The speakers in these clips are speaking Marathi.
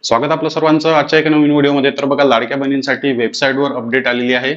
स्वागत आपलं सर्वांचं आजच्या एका नवीन व्हिडिओमध्ये. तर बघा, लाडक्या बहिणींसाठी वेबसाईटवर अपडेट आलेली आहे.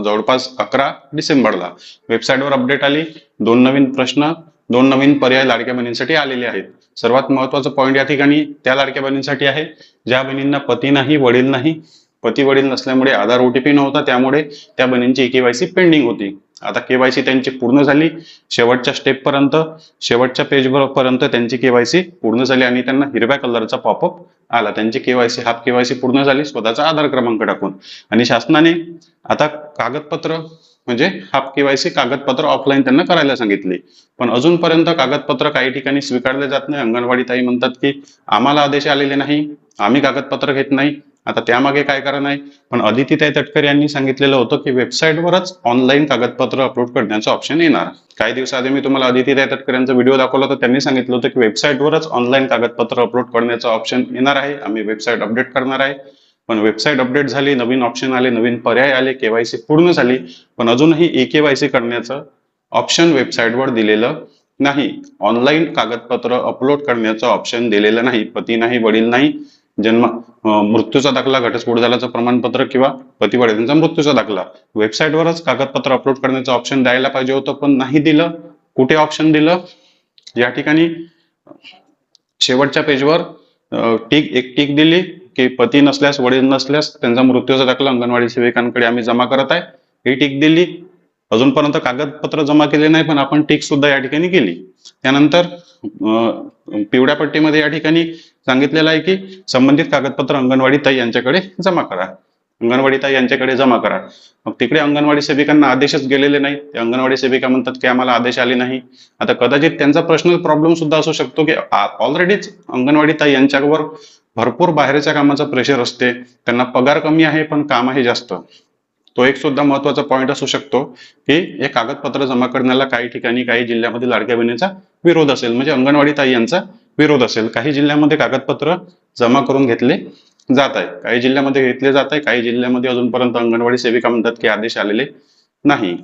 जवळपास 11 डिसेंबरला वेबसाईटवर अपडेट आली. 2 नवीन प्रश्न, 2 नवीन पर्याय लाडक्या बहिणींसाठी आलेले आहेत. सर्वात महत्वाचं पॉईंट या ठिकाणी त्या लाडक्या बहिणींसाठी आहे ज्या बहिणींना पती नाही, वडील नाही. पती वडील नसल्यामुळे आधार ओटीपी नव्हता, त्यामुळे त्या बहिणींची केवायसी पेंडिंग होती. आता केवायसी त्यांची पूर्ण झाली. शेवटच्या स्टेप पर्यंत, शेवटच्या पेज पर्यंत त्यांची केवायसी पूर्ण झाली आणि त्यांना हिरव्या कलरचा पॉपअप आला. त्यांची केवायसी, हाफ केवायसी पूर्ण झाली स्वतःचा आधार क्रमांक टाकून. आणि शासनाने आता कागदपत्र म्हणजे हाफ केवायसी कागदपत्र ऑफलाईन त्यांना करायला सांगितले. पण अजूनपर्यंत कागदपत्र काही ठिकाणी स्वीकारले जात नाही. अंगणवाडी ताई म्हणतात की आम्हाला आदेश आलेले नाही, आम्ही कागदपत्र घेत नाही. आता त्यामागे काय कारण आहे? पण अदितीताई तटकरे यांनी सांगितलेलं होतं की वेबसाईटवरच ऑनलाईन कागदपत्र अपलोड करण्याचं ऑप्शन येणार. काही दिवसाआधी मी तुम्हाला अदितीताई तटकरे यांचा व्हिडिओ दाखवला तर त्यांनी सांगितलं होतं की वेबसाईटवरच ऑनलाईन कागदपत्र अपलोड करण्याचं ऑप्शन येणार आहे, आम्ही वेबसाईट अपडेट करणार आहे. पण वेबसाईट अपडेट झाली, नवीन ऑप्शन आले, नवीन पर्याय आले, केवायसी पूर्ण झाली, पण अजूनही ई-केवायसी करण्याचं ऑप्शन वेबसाईटवर दिलेलं नाही. ऑनलाईन कागदपत्र अपलोड करण्याचं ऑप्शन दिलेलं नाही. पती नाही, वडील नाही, मृत्यूचा दाखला, घटस्फोट झाल्याचं प्रमाणपत्र किंवा पती वडिलांचा मृत्यूचा दाखला, वेबसाईटवरच कागदपत्र अपलोड करण्याचं ऑप्शन द्यायला पाहिजे होतं, पण नाही दिलं. कुठे ऑप्शन दिलं? या ठिकाणी शेवटच्या पेजवर एक टिक दिली की पती नसल्यास, वडील नसल्यास त्यांचा मृत्यूचा दाखला अंगणवाडी सेविकांकडे आम्ही जमा करत आहे, ही टिक दिली. अजूनपर्यंत कागदपत्र जमा केले नाही, पण आपण टिक सुद्धा या ठिकाणी केली. त्यानंतर पिवळ्या पट्टीमध्ये या ठिकाणी सांगितलेलं आहे की संबंधित कागदपत्र अंगणवाडी ताई यांच्याकडे जमा करा, अंगणवाडी ताई यांच्याकडे जमा करा. मग तिकडे अंगणवाडी सेविकांना आदेशच गेलेले नाही. ते अंगणवाडी सेविका म्हणतात की आम्हाला आदेश आले नाही. आता कदाचित त्यांचा पर्सनल प्रॉब्लेम सुद्धा असू शकतो की ऑलरेडीच अंगणवाडी ताई यांच्यावर भरपूर बाहेरच्या कामाचा प्रेशर असते, त्यांना पगार कमी आहे पण काम आहे जास्त. तो एक सुद्धा महत्वाचा पॉईंट असू शकतो की हे कागदपत्र जमा करण्याला काही ठिकाणी, काही जिल्ह्यामध्ये लाडक्या बहिणीचा विरोध असेल, म्हणजे अंगणवाडी ताई यांचा विरोध असेल. काही जिल्ह्यामध्ये कागदपत्र जमा करून घेतले जात आहे, काही जिल्ह्यामध्ये घेतले जात आहे, काही जिल्ह्यामध्ये अजूनपर्यंत अंगणवाडी सेविका म्हणतात की आदेश आलेले नाही.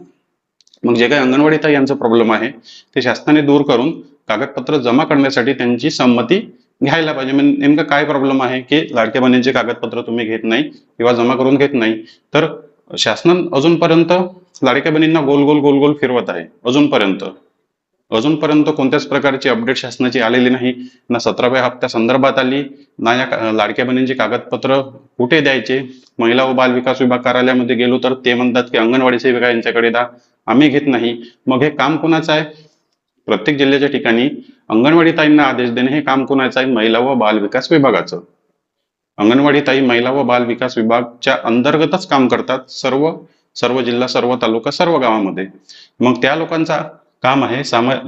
मग जे काही अंगणवाडी ताई यांचा प्रॉब्लेम आहे ते शासनाने दूर करून कागदपत्र जमा करण्यासाठी त्यांची संमती घ्यायला पाहिजे. म्हणजे नेमकं काय प्रॉब्लेम आहे की लाडक्या बहिणींचे कागदपत्र तुम्ही घेत नाही किंवा जमा करून घेत नाही, तर शासन अजूनपर्यंत लाडक्या बहिणींना गोल गोल गोल गोल फिरवत आहे. अजूनपर्यंत कोणत्याच प्रकारची अपडेट शासनाची आलेली नाही. ना 17व्या हप्त्या संदर्भात आली, ना या लाडक्या बहिणींची कागदपत्र कुठे द्यायचे. महिला व बाल विकास विभाग कार्यालयामध्ये गेलो तर ते म्हणतात की अंगणवाडी सेविका यांच्याकडे द्या, आम्ही घेत नाही. मग हे काम कोणाचं आहे? प्रत्येक जिल्ह्याच्या ठिकाणी अंगणवाडी ताईंना आदेश देणे हे काम कोणाचं आहे? महिला व बाल विकास विभागाचं. अंगणवाडी ताई महिला व बाल विकास विभागाच्या अंतर्गतच काम करतात, सर्व जिल्हा, सर्व तालुका, सर्व गावामध्ये. मग त्या लोकांचा काम आहे,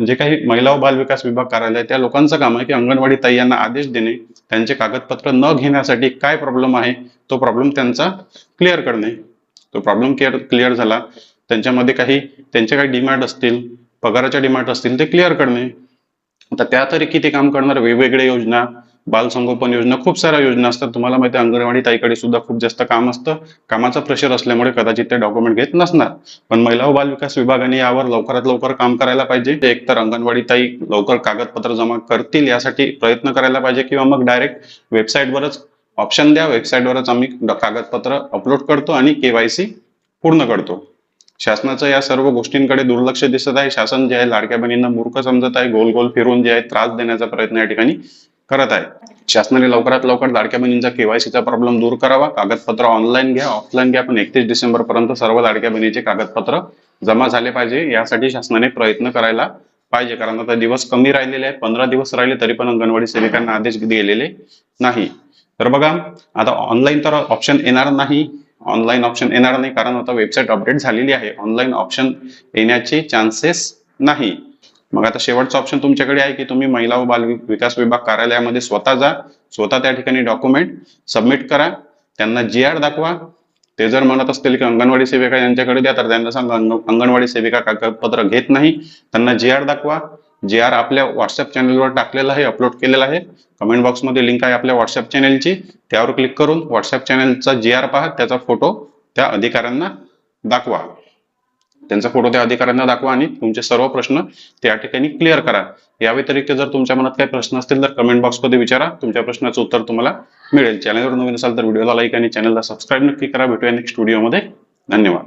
जे काही महिला व बाल विकास विभाग कार्यालय त्या लोकांचं काम आहे की अंगणवाडी ताई यांना आदेश देणे, त्यांचे कागदपत्र न घेण्यासाठी काय प्रॉब्लेम आहे तो प्रॉब्लेम त्यांचा क्लिअर करणे. तो प्रॉब्लेम क्लिअर झाला, त्यांच्यामध्ये त्यांचे काही डिमांड असतील, पगाराच्या डिमांड असतील, ते क्लिअर करणे. आता त्या तरी किती काम करणार? वेगवेगळ्या योजना, बाल संगोपन योजना, खूप साऱ्या योजना असतात. तुम्हाला माहिती आहे अंगणवाडी ताईकडे सुद्धा खूप जास्त काम असतं. कामाचा प्रेशर असल्यामुळे कदाचित ते डॉक्युमेंट घेत नसणार. पण महिला व बाल विकास विभागाने यावर लवकरात लवकर काम करायला पाहिजे. एकतर अंगणवाडी ताई लवकर कागदपत्र जमा करतील यासाठी प्रयत्न करायला पाहिजे, किंवा मग डायरेक्ट वेबसाईटवरच ऑप्शन द्या, वेबसाईटवरच आम्ही कागदपत्र अपलोड करतो आणि केवायसी पूर्ण करतो. शासनाचं या सर्व गोष्टींकडे दुर्लक्ष दिसत आहे. शासन जे आहे लाडक्या बहिणींना मूर्ख समजत आहे, गोल गोल फिरून जे आहे त्रास देण्याचा प्रयत्न या ठिकाणी करत आहे. शासनाने लवकरात लवकर लाडक्या बहिणींचा केवायसीचा प्रॉब्लेम दूर करावा. कागदपत्र ऑनलाईन घ्या, ऑफलाईन घ्या, पण 31 डिसेंबर पर्यंत सर्व लाडक्या बहिणीचे कागदपत्र जमा झाले पाहिजे. यासाठी शासनाने प्रयत्न करायला पाहिजे, कारण आता दिवस कमी राहिलेले आहेत. 15 दिवस राहिले तरी पण अंगणवाडी सेविकांना आदेश गेलेले नाही. तर बघा, आता ऑनलाईन तर ऑप्शन येणार नाही, कारण आता वेबसाईट अपडेट झालेली आहे. ऑनलाईन ऑप्शन येण्याचे चान्सेस नाही. मग आता शेवटचा ऑप्शन तुमच्याकडे आहे की तुम्ही महिला व बाल विकास विभाग कार्यालयामध्ये स्वतः जा, स्वतः त्या ठिकाणी डॉक्युमेंट सबमिट करा, त्यांना GR दाखवा. ते जर म्हणत असतील की अंगणवाडी सेविका यांच्याकडे द्या, तर त्यांना सांगा अंगणवाडी सेविका कागदपत्र घेत नाही, त्यांना GR दाखवा. GR आपल्या व्हॉट्सअप चॅनलवर टाकलेला आहे, अपलोड केलेला आहे. कमेंट बॉक्समध्ये लिंक आहे आपल्या व्हॉट्सअप चॅनलची, त्यावर क्लिक करून व्हॉट्सअप चॅनलचा GR पहा, त्याचा फोटो त्या अधिकाऱ्यांना दाखवा. त्यांचा फोटो त्या अधिकाऱ्यांना दाखवा आणि तुमचे सर्व प्रश्न त्या ठिकाणी क्लिअर करा. या व्यतिरिक्त जर तुमच्या मनात काही प्रश्न असतील तर कमेंट बॉक्समध्ये विचारा, तुमच्या प्रश्नाचं उत्तर तुम्हाला मिळेल. चॅनलवर नवीन असाल तर व्हिडिओला लाईक आणि चॅनलला सबस्क्राईब नक्की करा. भेटूया नेक्स्ट व्हिडिओमध्ये. धन्यवाद.